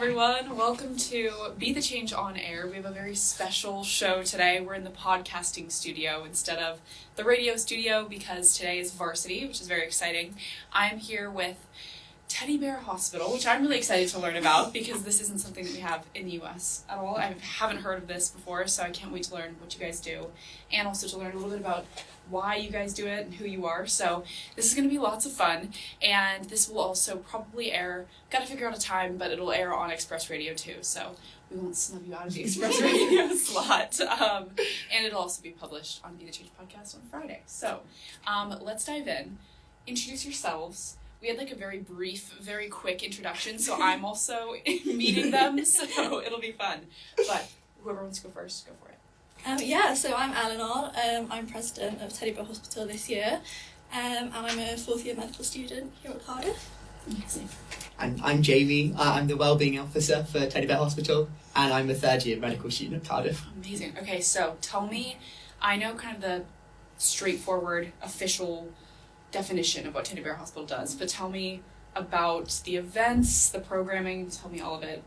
everyone. Welcome to Be the Change on Air. We have a very special show today. We're in the podcasting studio instead of the radio studio because today is varsity, which is very exciting. I'm here with Bear Hospital, which I'm really excited to learn about because this isn't something that we have in the US at all. I haven't heard of this before, so I can't wait to learn what you guys do and also to learn a little bit about why you guys do it and who you are. So this is going to be lots of fun, and this will also probably air, gotta figure out a time, but it'll air on Express Radio too, so we won't snub you out of the Express Radio slot. And it'll also be published on Be the Change podcast on Friday. So let's dive in. Introduce yourselves. We had like a very brief, very quick introduction, so I'm also meeting them, so it'll be fun. But whoever wants to go first, go for it. So I'm Eleanor. I'm president of Bear Hospital this year, and I'm a fourth year medical student here at Cardiff. Amazing. And I'm Jamie. I'm the Wellbeing Officer for Bear Hospital, and I'm a third year medical student at Cardiff. Amazing. Okay, so tell me, I know kind of the straightforward, official definition of what Bear Hospital does, but tell me about the events, the programming, tell me all of it.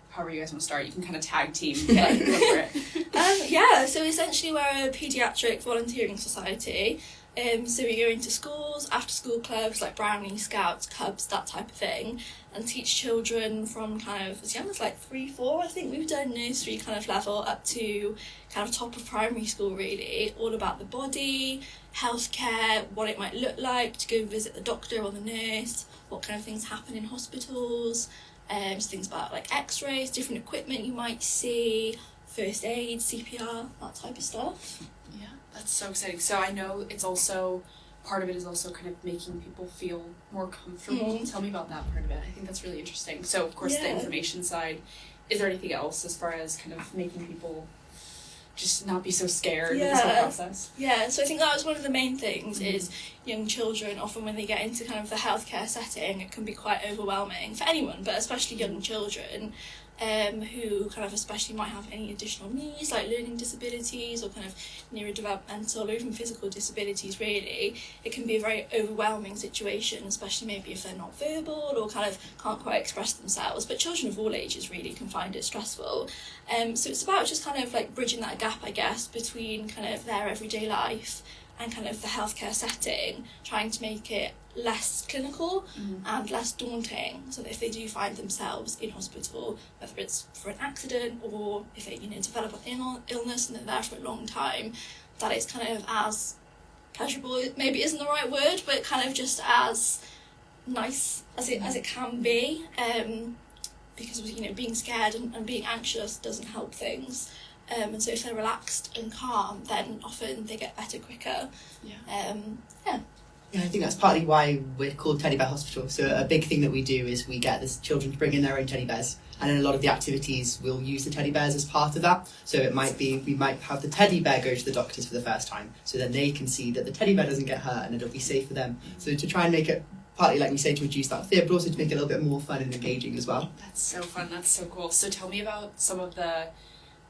However you guys want to start, you can kind of tag team, but go for it. So essentially we're a paediatric volunteering society. So we go into schools, after school clubs like Brownie, Scouts, Cubs, that type of thing, and teach children from kind of as young as like 3-4, I think we've done nursery kind of level up to kind of top of primary school really, all about the body, healthcare, what it might look like to go visit the doctor or the nurse, what kind of things happen in hospitals, so things about like x-rays, different equipment you might see, first aid, CPR, that type of stuff. Yeah, that's so exciting. So I know it's also, part of it is also kind of making people feel more comfortable. Tell me about that part of it. I think that's really interesting. So of course the information side, is there anything else as far as kind of making people just not be so scared in this whole process? Yeah, so I think that was one of the main things is young children, often when they get into kind of the healthcare setting, it can be quite overwhelming for anyone, but especially young children who kind of especially might have any additional needs like learning disabilities or kind of neurodevelopmental or even physical disabilities really. It can be a very overwhelming situation, especially maybe if they're not verbal or kind of can't quite express themselves, but children of all ages really can find it stressful. So it's about just kind of like bridging that gap, I guess, between kind of their everyday life and kind of the healthcare setting, trying to make it less clinical and less daunting, so that if they do find themselves in hospital, whether it's for an accident or if they develop an illness and they're there for a long time, that it's kind of as pleasurable, maybe isn't the right word, but kind of just as nice as it can be, because being scared and being anxious doesn't help things. And so if they're relaxed and calm, then often they get better quicker. Yeah, I think that's partly why we're called Bear Hospital. So a big thing that we do is we get the children to bring in their own teddy bears, and in a lot of the activities we'll use the teddy bears as part of that. So it might be, we might have the teddy bear go to the doctors for the first time, so then they can see that the teddy bear doesn't get hurt and it'll be safe for them. So to try and make it, partly like we say, to reduce that fear, but also to make it a little bit more fun and engaging as well. That's so fun, that's so cool. So tell me about some of the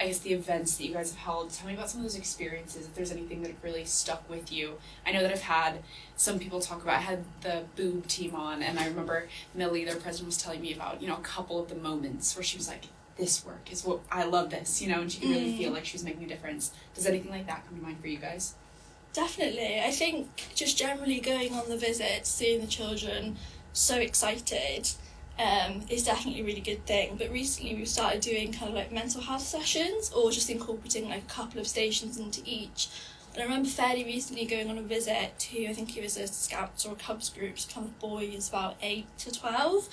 events that you guys have held. Tell me about some of those experiences, if there's anything that really stuck with you. I know that I've had some people talk about, I had the boob team on, and I remember Millie, their president, was telling me about, a couple of the moments where she was like, this work is what, I love this, and she could really feel like she was making a difference. Does anything like that come to mind for you guys? Definitely. I think just generally going on the visit, seeing the children so excited, is definitely a really good thing. But recently we've started doing kind of like mental health sessions, or just incorporating like a couple of stations into each. And I remember fairly recently going on a visit to, I think it was a Scouts or a Cubs group, kind of boys about 8 to 12.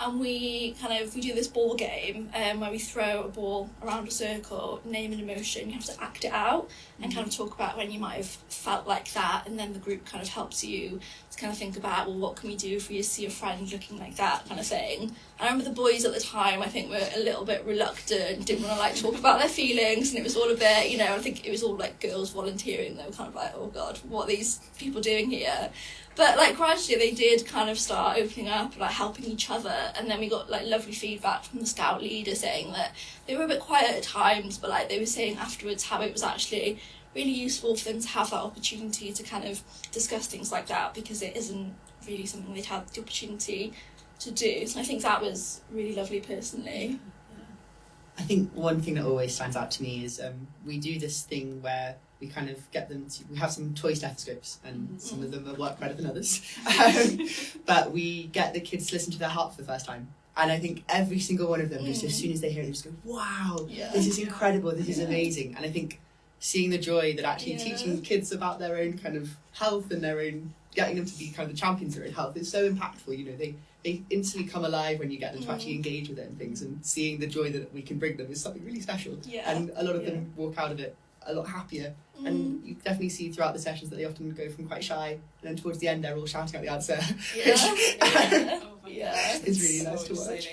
And we do this ball game where we throw a ball around a circle, name an emotion, you have to act it out and kind of talk about when you might have felt like that, and then the group kind of helps you to kind of think about, well, what can we do if we see a friend looking like that kind of thing. And I remember the boys at the time, I think, were a little bit reluctant, didn't want to talk about their feelings, and it was all a bit, I think it was all like girls volunteering, they were kind of like, oh God, what are these people doing here? But gradually they did kind of start opening up, helping each other, and then we got lovely feedback from the scout leader saying that they were a bit quiet at times, but they were saying afterwards how it was actually really useful for them to have that opportunity to kind of discuss things like that, because it isn't really something they'd had the opportunity to do. So I think that was really lovely personally. I think one thing that always stands out to me is we do this thing where we kind of get them to, we have some toy stethoscopes, and some of them work better than others, but we get the kids to listen to their heart for the first time. And I think every single one of them, just as soon as they hear it, they just go, wow, this is incredible, this is amazing. And I think seeing the joy that actually teaching kids about their own kind of health and their own, getting them to be kind of the champions of their own health is so impactful. You know, they instantly come alive when you get them to actually engage with it and things, and seeing the joy that we can bring them is something really special. And a lot of them walk out of it a lot happier. And you definitely see throughout the sessions that they often go from quite shy, and then towards the end they're all shouting out the answer. It's really nice to watch.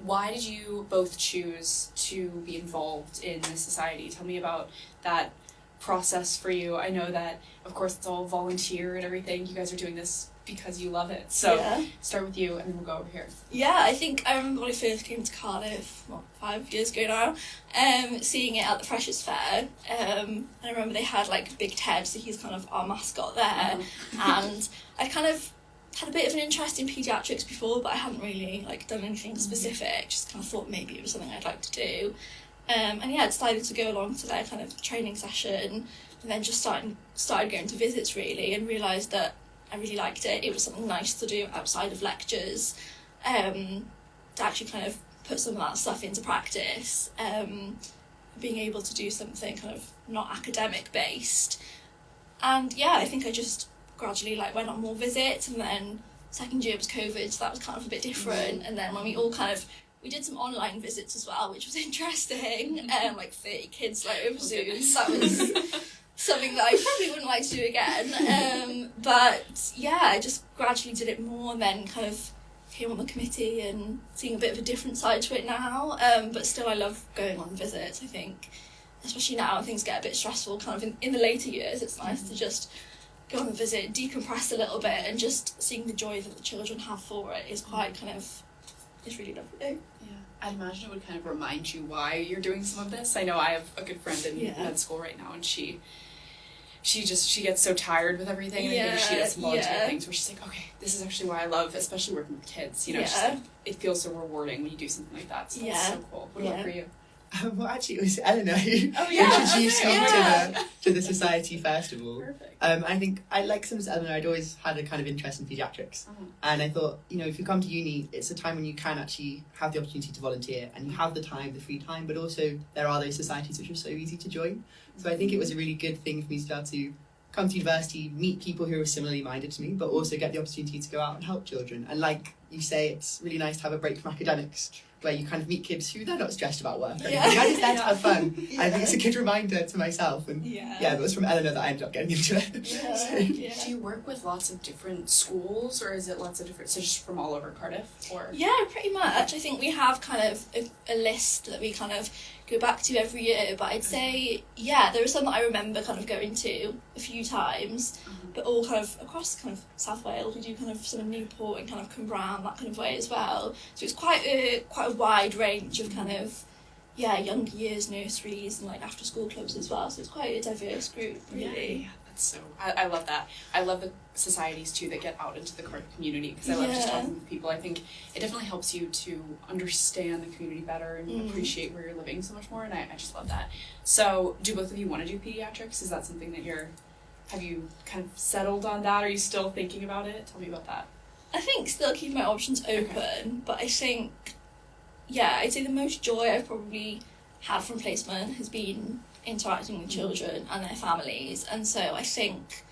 Why did you both choose to be involved in this society? Tell me about that process for you. I know that, of course, it's all volunteer and everything. You guys are doing this because you love it. So start with you and then we'll go over here. I think I remember when I first came to Cardiff, 5 years ago now, seeing it at the Freshers' Fair. And I remember they had like Big Ted, so he's kind of our mascot there. And I kind of had a bit of an interest in paediatrics before, but I hadn't really like done anything specific. Just kind of thought maybe it was something I'd like to do. I decided to go along to their kind of training session, and then just started going to visits really, and realised that I really liked it. It was something nice to do outside of lectures, to actually kind of put some of that stuff into practice, being able to do something kind of not academic based. And I think I just gradually like went on more visits, and then second year was COVID, so that was kind of a bit different. And then when we did some online visits as well, which was interesting, like 30 kids like over Zoom, so that was something that I probably wouldn't like to do again. I just gradually did it more, and then kind of came on the committee and seeing a bit of a different side to it now. But still I love going on visits. I think, especially now when things get a bit stressful, kind of in the later years, it's nice to just go on a visit, decompress a little bit, and just seeing the joy that the children have for it is quite kind of, it's really lovely. I'd imagine it would kind of remind you why you're doing some of this. I know I have a good friend in med school right now, and she gets so tired with everything, and maybe she does some volunteer things where she's like, okay, this is actually why I love, especially working with kids, you know, just like, it feels so rewarding when you do something like that, so that's so cool. What about for you? Well, actually, it was Eleanor who introduced me to the society first of all. Perfect. I think, since Eleanor, I'd always had a kind of interest in paediatrics. And I thought, you know, if you come to uni, it's a time when you can actually have the opportunity to volunteer, and you have the time, the free time, but also there are those societies which are so easy to join. So I think it was a really good thing for me to be able to come to university, meet people who are similarly minded to me, but also get the opportunity to go out and help children. And like you say, it's really nice to have a break from academics, where you kind of meet kids who they're not stressed about work. They're just there to have fun. I think it's a good reminder to myself. And it was from Eleanor that I ended up getting into it. Do you work with lots of different schools, or is it lots of different, so just from all over Cardiff? Or pretty much. I think we have kind of a list that we kind of go back to every year, but I'd say there are some that I remember kind of going to a few times, but all kind of across kind of South Wales. We do kind of some in Newport and kind of Cwmbran, that kind of way as well. So it's quite a wide range of kind of younger years nurseries and like after school clubs as well. So it's quite a diverse group, really. So I love that. I love the societies too that get out into the Cardiff community, because I love just talking with people. I think it definitely helps you to understand the community better and appreciate where you're living so much more, and I just love that. So do both of you want to do pediatrics? Is that something that have you kind of settled on that? Are you still thinking about it? Tell me about that. I think still keep my options open, but I think I'd say the most joy I've probably had from placement has been interacting with children and their families, and so I think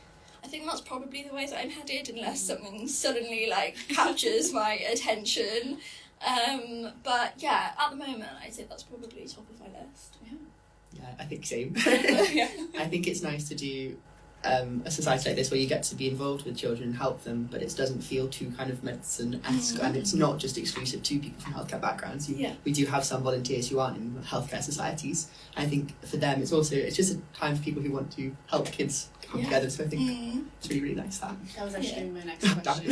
that's probably the way that I'm headed, unless something suddenly like captures my attention. But at the moment I'd say that's probably top of my list. I think same. I think it's nice to do a society like this where you get to be involved with children and help them, but it doesn't feel too kind of medicine-esque, and it's not just exclusive to people from healthcare backgrounds. We do have some volunteers who aren't in healthcare societies. I think for them it's just a time for people who want to help kids come together, so I think it's really, really nice that. That was actually my next question.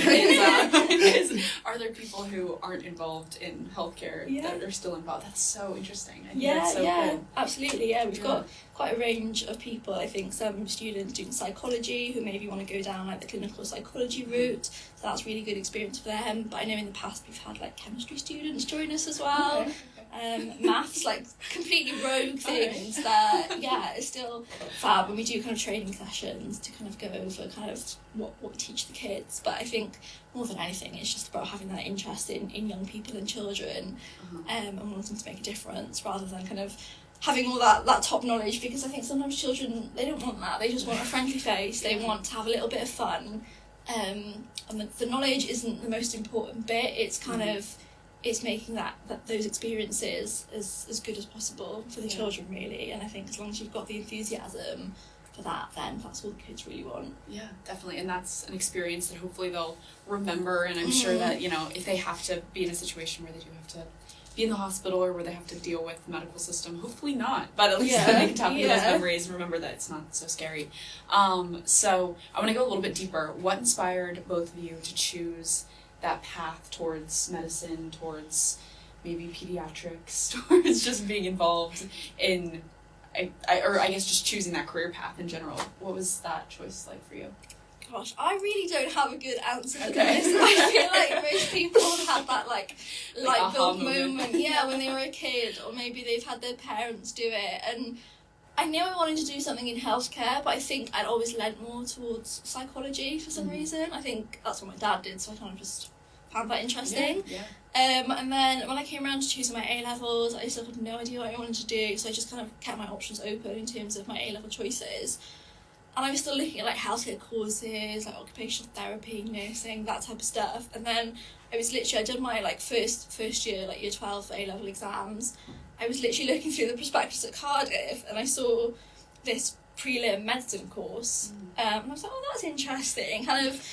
Are there people who aren't involved in healthcare that are still involved? That's so interesting. I think that's so cool. Absolutely. We've got quite a range of people. I think some students doing psychology who maybe want to go down like the clinical psychology route, so that's really good experience for them. But I know in the past we've had like chemistry students join us as well. Maths, like completely rogue things that it's still fab, and we do kind of training sessions to kind of go over kind of what we teach the kids. But I think more than anything it's just about having that interest in young people and children, and wanting to make a difference rather than kind of having all that top knowledge, because I think sometimes children, they don't want that, they just want a friendly face, they want to have a little bit of fun, and the knowledge isn't the most important bit, it's kind of it's making that those experiences as good as possible for the children really. And I think as long as you've got the enthusiasm for that, then that's all the kids really want. Yeah, definitely. And that's an experience that hopefully they'll remember, and I'm sure that, you know, if they have to be in a situation where they do have to be in the hospital or where they have to deal with the medical system, hopefully not, but at least they can tap into those memories and remember that it's not so scary. So I want to go a little bit deeper. What inspired both of you to choose that path towards medicine, towards maybe pediatrics, towards just being involved in, I guess just choosing that career path in general? What was that choice like for you? Gosh, I really don't have a good answer for this. I feel like most people have had that like light bulb moment, when they were a kid, or maybe they've had their parents do it. And I knew I wanted to do something in healthcare, but I think I'd always lent more towards psychology for some reason. I think that's what my dad did, so I kind of just found that interesting. And then when I came around to choosing my A-levels, I still had no idea what I wanted to do, so I just kind of kept my options open in terms of my A-level choices. And I was still looking at like healthcare courses, like occupational therapy, nursing, that type of stuff. And then I did my like first year, like year 12 A-level exams. I was literally looking through the prospectus at Cardiff, and I saw this prelim medicine course. And I was like, oh, that's interesting. Kind of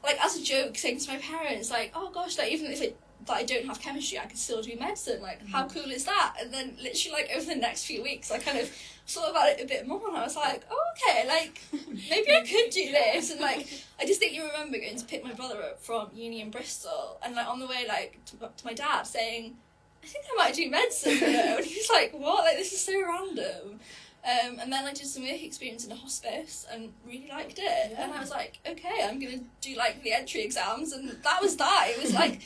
like as a joke, saying to my parents, like, oh gosh, like even if I don't have chemistry, I could still do medicine. Like, how cool is that? And then literally like over the next few weeks, I kind of thought about it a bit more, and I was like, oh, okay, like maybe I could do this. And like I distinctly remember going to pick my brother up from uni in Bristol, and like on the way like to my dad saying, I think I might do medicine, you know? And he was like, what? Like this is so random. And then I did some work experience in a hospice and really liked it. And I was like, okay, I'm gonna do like the entry exams, and that was that. It was like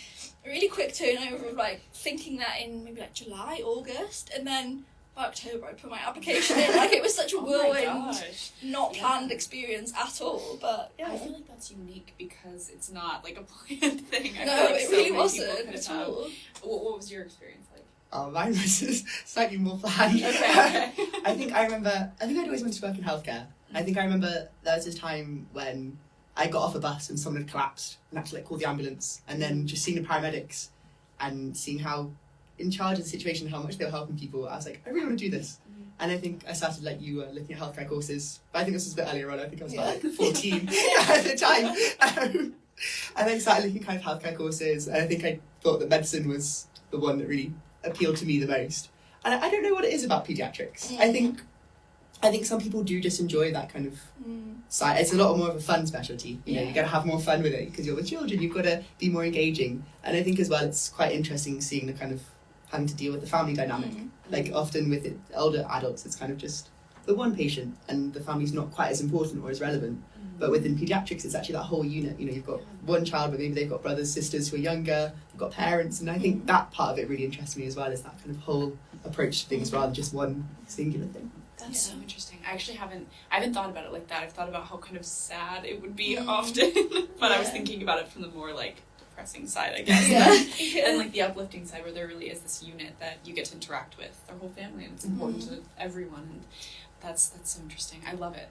a really quick turnover of like thinking that in maybe like July, August, and then by October I put my application in. Like it was such a whirlwind, not planned experience at all. But I feel like that's unique because it's not like a planned thing. It really wasn't at all. What was your experience like? Mine was slightly more planned. Okay. I think I'd always wanted to work in healthcare. I think I remember there was this time when I got off a bus and someone had collapsed and had to like call the ambulance, and then just seeing the paramedics and seeing how in charge of the situation, how much they were helping people, I was like, I really want to do this. And I think I started like you looking at healthcare courses, but I think this was a bit earlier on. I think I was about like 14 at the time. And then started looking kind of healthcare courses, and I think I thought that medicine was the one that really appealed to me the most. And I don't know what it is about pediatrics. I think some people do just enjoy that kind of side. It's a lot more of a fun specialty. You know, you got to have more fun with it because you're with children. You've got to be more engaging. And I think as well, it's quite interesting seeing the kind of having to deal with the family dynamic. Like often with older adults, it's kind of just the one patient, and the family's not quite as important or as relevant. But within pediatrics, it's actually that whole unit. You know, you've got one child, but maybe they've got brothers, sisters who are younger, you've got parents, and I think that part of it really interests me as well, is that kind of whole approach to things rather than just one singular thing. That's so interesting. I actually haven't thought about it like that. I've thought about how kind of sad it would be often, but I was thinking about it from the more like depressing side, I guess, and like the uplifting side, where there really is this unit that you get to interact with, their whole family, and it's important to everyone. And that's so interesting. I love it.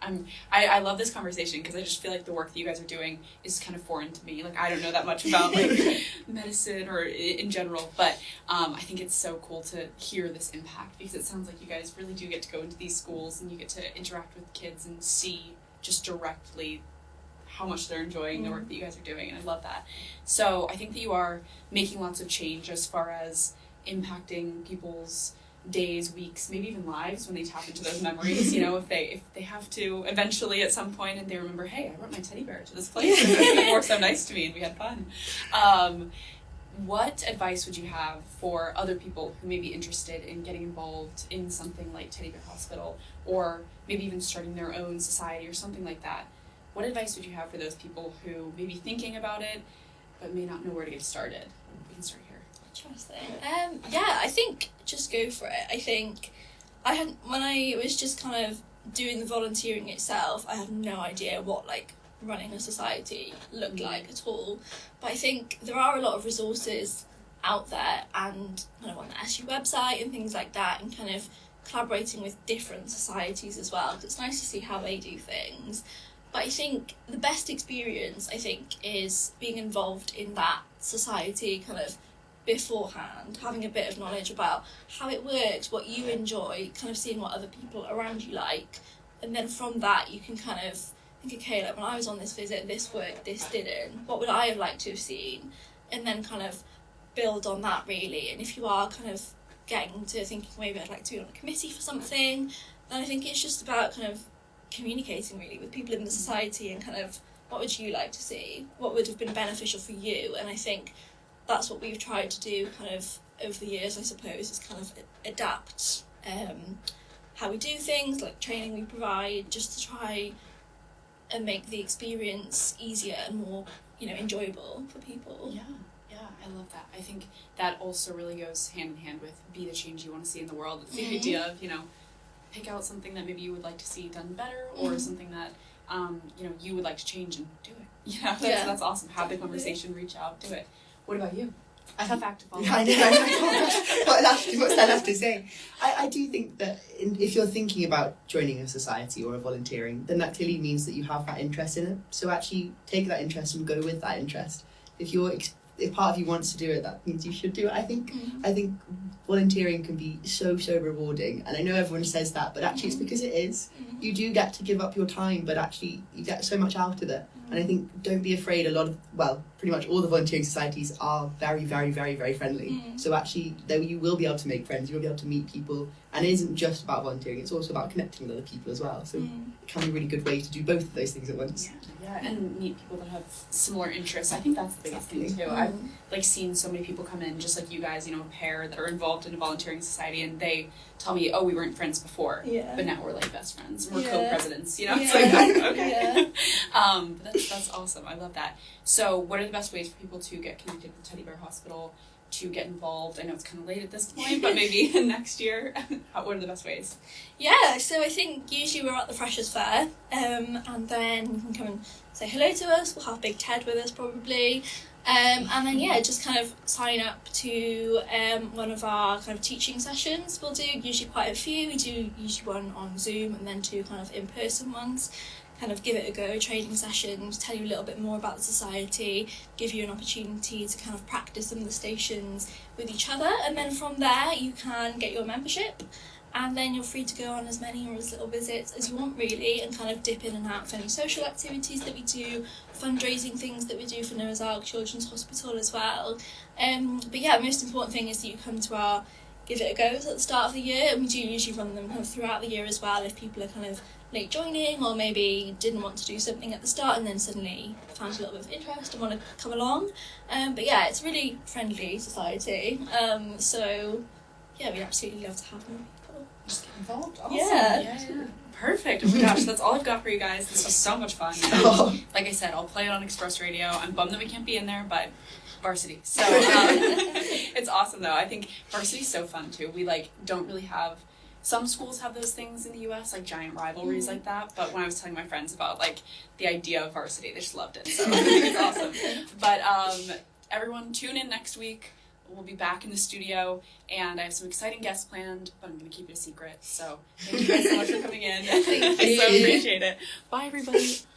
I love this conversation because I just feel like the work that you guys are doing is kind of foreign to me. Like I don't know that much about like medicine or in general, but I think it's so cool to hear this impact, because it sounds like you guys really do get to go into these schools and you get to interact with kids and see just directly how much they're enjoying the work that you guys are doing, and I love that. So I think that you are making lots of change as far as impacting people's days, weeks, maybe even lives when they tap into those memories. You know, if they have to eventually at some point and they remember, hey, I brought my teddy bear to this place and people were so nice to me and we had fun. what advice would you have for other people who may be interested in getting involved in something like Teddy Bear Hospital, or maybe even starting their own society or something like that? What advice would you have for those people who may be thinking about it but may not know where to get started? We can start here. Interesting. Yeah, I think just go for it. I think when I was just kind of doing the volunteering itself, I had no idea what like running a society looked like at all. But I think there are a lot of resources out there, and kind of on the SU website and things like that, and kind of collaborating with different societies as well, because it's nice to see how they do things. But I think the best experience, I think, is being involved in that society kind of beforehand, having a bit of knowledge about how it works, what you enjoy, kind of seeing what other people around you like, and then from that you can kind of think, okay, like when I was on this visit, this worked, this didn't, what would I have liked to have seen, and then kind of build on that really. And if you are kind of getting to thinking maybe I'd like to be on a committee for something, then I think it's just about kind of communicating really with people in the society and kind of what would you like to see, what would have been beneficial for you. And I think that's what we've tried to do kind of over the years, I suppose, is kind of adapt how we do things, like training we provide, just to try and make the experience easier and more, enjoyable for people. Yeah, I love that. I think that also really goes hand in hand with be the change you want to see in the world. It's the idea of, pick out something that maybe you would like to see done better, or something that, you would like to change and do it. That's awesome. Have the conversation, reach out, do it. What about you? I have fact of all. I know. What's that have to say? I do think that if you're thinking about joining a society or a volunteering, then that clearly means that you have that interest in it. So actually take that interest and go with that interest. If part of you wants to do it, that means you should do it. I think volunteering can be so rewarding, and I know everyone says that, but actually it's because it is. You do get to give up your time, but actually you get so much out of it. And I think don't be afraid. Pretty much all the volunteering societies are very friendly. So actually you will be able to make friends, you will be able to meet people, and it isn't just about volunteering, it's also about connecting with other people as well. So it can be a really good way to do both of those things at once. Yeah, and meet people that have similar interests. I think that's the biggest thing too. I've seen so many people come in, just like you guys, a pair that are involved in a volunteering society, and they tell me, oh, we weren't friends before, but now we're like best friends. We're co-presidents, It's like, okay. But that's awesome. I love that. So what are the best ways for people to get connected with Teddy Bear Hospital, to get involved? I know it's kind of late at this point, but maybe next year. What are the best ways? Yeah, so I think usually we're at the Freshers' Fair, and then you can come and say hello to us. We'll have Big Ted with us probably. And then just kind of sign up to one of our kind of teaching sessions. We'll do usually quite a few. We do usually one on Zoom and then 2 kind of in-person ones. Kind of give it a go, training sessions, tell you a little bit more about the society, give you an opportunity to kind of practice some of the stations with each other, and then from there you can get your membership, and then you're free to go on as many or as little visits as you want really, and kind of dip in and out of any social activities that we do, fundraising things that we do for Noah's Ark Children's Hospital as well. But yeah, the most important thing is that you come to our Give It a Goes at the start of the year, and we do usually run them kind of throughout the year as well if people are kind of late joining, or maybe didn't want to do something at the start and then suddenly found a little bit of interest and want to come along. But yeah, it's a really friendly society. So yeah, we absolutely love to have more people. Just get involved. Awesome. Yeah. Perfect. Oh my gosh, that's all I've got for you guys. This was so much fun. Like I said, I'll play it on Express Radio. I'm bummed that we can't be in there, but varsity. So it's awesome though. I think varsity's so fun too. We don't really have. Some schools have those things in the U.S., like giant rivalries like that, but when I was telling my friends about, the idea of varsity, they just loved it, so I think it's awesome. But everyone, tune in next week. We'll be back in the studio, and I have some exciting guests planned, but I'm going to keep it a secret, so thank you guys so much for coming in. Thank I you. so appreciate it. Bye, everybody.